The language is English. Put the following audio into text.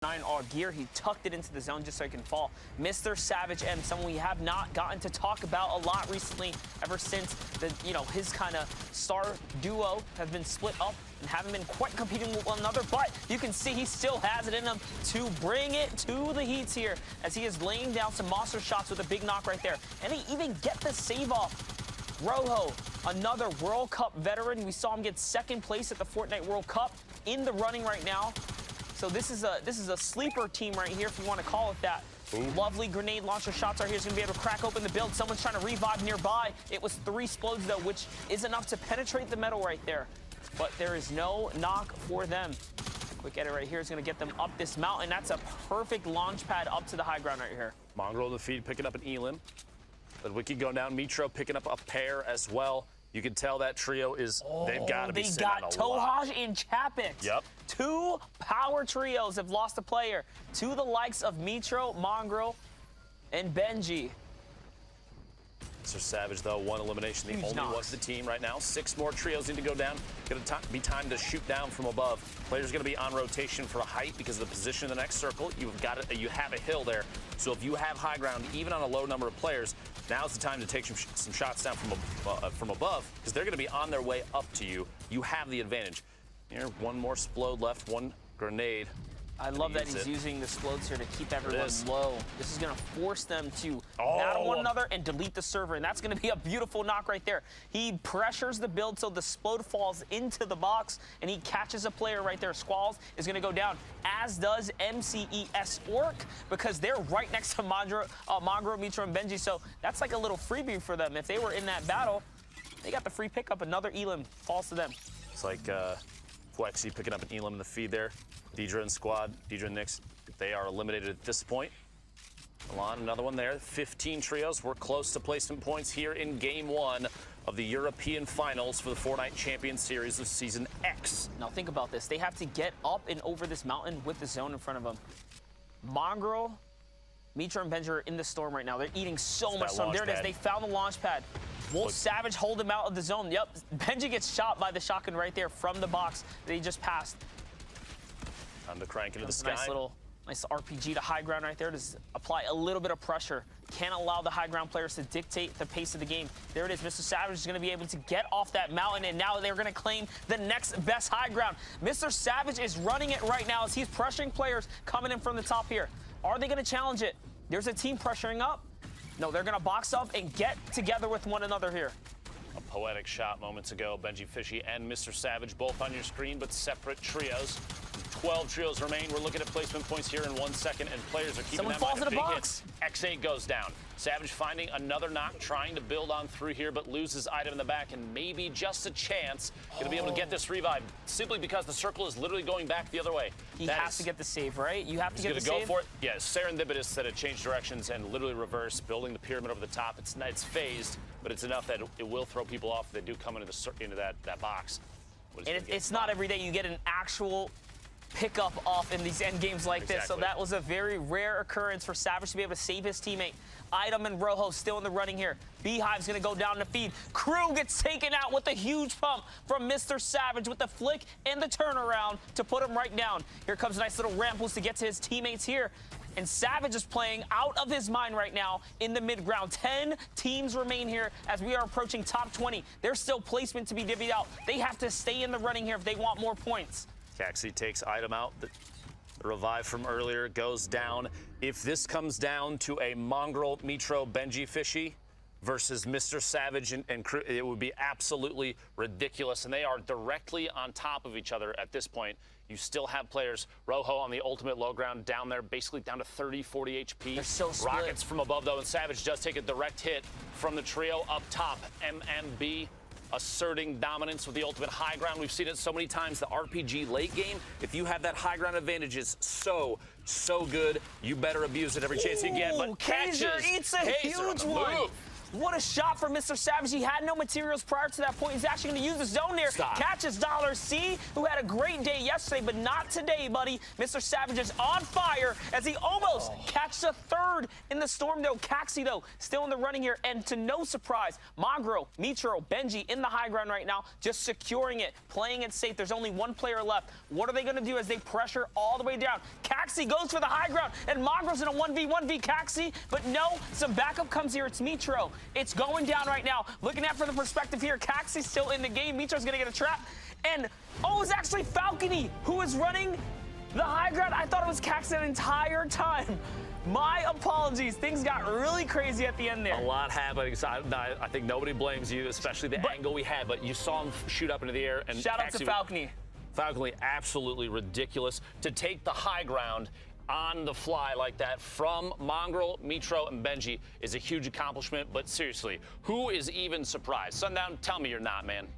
9 all gear. He tucked it into the zone just so he can fall. MrSavagem, someone we have not gotten to talk about a lot recently, ever since his kind of star duo have been split up and haven't been quite competing with one another. But you can see he still has it in him to bring it to the Heats here, as he is laying down some monster shots with a big knock right there, and he even get the save off. Rojo, another World Cup veteran. We saw him get second place at the Fortnite World Cup, in the running right now. So this is a sleeper team right here, if you want to call it that. Ooh. Lovely grenade launcher shots right here. He's going to be able to crack open the build. Someone's trying to revive nearby. It was 3 explodes, though, which is enough to penetrate the metal right there. But there is no knock for them. Quick edit right here is going to get them up this mountain. That's a perfect launch pad up to the high ground right here. Mongrel in the feed, picking up an Elim. But Wiki going down. Mitro picking up a pair as well. You can tell that trio is, they've got to be sitting on a lot. They got Tohaj and Chapix. Yep. 2 power trios have lost a player to the likes of Mitro, Mongrel, and Benji. MrSavage, though, 1 elimination. The only one of the team right now. 6 more trios need to go down. Going to be time to shoot down from above. Players going to be on rotation for a height because of the position in the next circle. You have a hill there. So if you have high ground, even on a low number of players, now's the time to take some shots down from above, because they're going to be on their way up to you. You have the advantage. Here, 1 more explode left, 1 grenade. I love that he's using the explodes here to keep everyone low. This is going to force them to battle one another and delete the server, and that's going to be a beautiful knock right there. He pressures the build so the explode falls into the box, and he catches a player right there. Squalls is going to go down, as does MCES Orc, because they're right next to Mongrel, Mitro, and Benji, so that's like a little freebie for them. If they were in that battle, they got the free pickup. Another Elim falls to them. It's like Flexi picking up an Elim in the feed there. Deidre and squad, Deidre and Nyx, they are eliminated at this point. Milan, another one there. 15 trios. We're close to placement points here in Game 1 of the European Finals for the Fortnite Champion Series of Season X. Now think about this. They have to get up and over this mountain with the zone in front of them. Mongrel, Mitro, and Benji are in the storm right now. They're eating so much storm. There it is. They found the launch pad. Will Savage hold him out of the zone? Yep. Benji gets shot by the shotgun right there from the box that he just passed. Time to crank into the sky. Nice RPG to high ground right there to apply a little bit of pressure. Can't allow the high ground players to dictate the pace of the game. There it is. MrSavage is going to be able to get off that mountain, and now they're going to claim the next best high ground. MrSavage is running it right now as he's pressuring players coming in from the top here. Are they going to challenge it? There's a team pressuring up. No, they're going to box up and get together with one another here. A poetic shot moments ago. Benji Fishy and MrSavage both on your screen, but separate trios. 12 trios remain. We're looking at placement points here in 1 second, and players are keeping Someone them falls in a big box. Hits. X8 goes down. Savage finding another knock, trying to build on through here, but loses item in the back, and maybe just a chance going to be able to get this revive, simply because the circle is literally going back the other way. He has to get the save, right? You have to get the save. He's going to go for it. Yeah, serendipitous that it changed directions and literally reverse, building the pyramid over the top. It's phased, but it's enough that it will throw people off if they do come into that box. And it's not every day you get an actual pickup off in these end games like this, so that was a very rare occurrence for Savage to be able to save his teammate. Item and Rojo still in the running here. Beehive's gonna go down the feed. Crew gets taken out with a huge pump from MrSavage with the flick and the turnaround to put him right down. Here comes a nice little ramp boost to get to his teammates here. And Savage is playing out of his mind right now in the mid-ground. 10 teams remain here as we are approaching top 20. There's still placement to be divvied out. They have to stay in the running here if they want more points. Caxi takes item out. The revive from earlier goes down. If this comes down to a Mongrel, Mitro, Benji Fishy versus MrSavage and crew, it would be absolutely ridiculous. And they are directly on top of each other at this point. You still have players, Rojo on the ultimate low ground down there, basically down to 30, 40 HP. They're so split. Rockets from above, though, and Savage does take a direct hit from the trio up top. MMB asserting dominance with the ultimate high ground. We've seen it so many times. The RPG late game, if you have that high ground advantage, is so good. You better abuse it every chance you get. But Kaiser eats a huge one. What a shot for MrSavagem. He had no materials prior to that point. He's actually going to use the zone there. Stop. Catches $C, who had a great day yesterday, but not today, buddy. MrSavagem is on fire as he almost catches a third in the storm, though. Caxi, though, still in the running here. And to no surprise, Mongraal, Mitro, Benji in the high ground right now, just securing it, playing it safe. There's only one player left. What are they going to do as they pressure all the way down? Caxi goes for the high ground, and Mongraal's in a 1v1v Caxi, but no, some backup comes here. It's Mitro. It's going down right now. Looking at for the perspective here, Caxi's still in the game. Mitro's going to get a trap. And, oh, it's actually Falcony who is running the high ground. I thought it was Caxi the entire time. My apologies. Things got really crazy at the end there. A lot happening. So I think nobody blames you, especially the angle we had. But you saw him shoot up into the air. And shout out to Falcony. Falcony, absolutely ridiculous. To take the high ground on the fly like that from Mongraal, Mitro, and Benji is a huge accomplishment. But seriously, who is even surprised? Sundown, tell me you're not, man.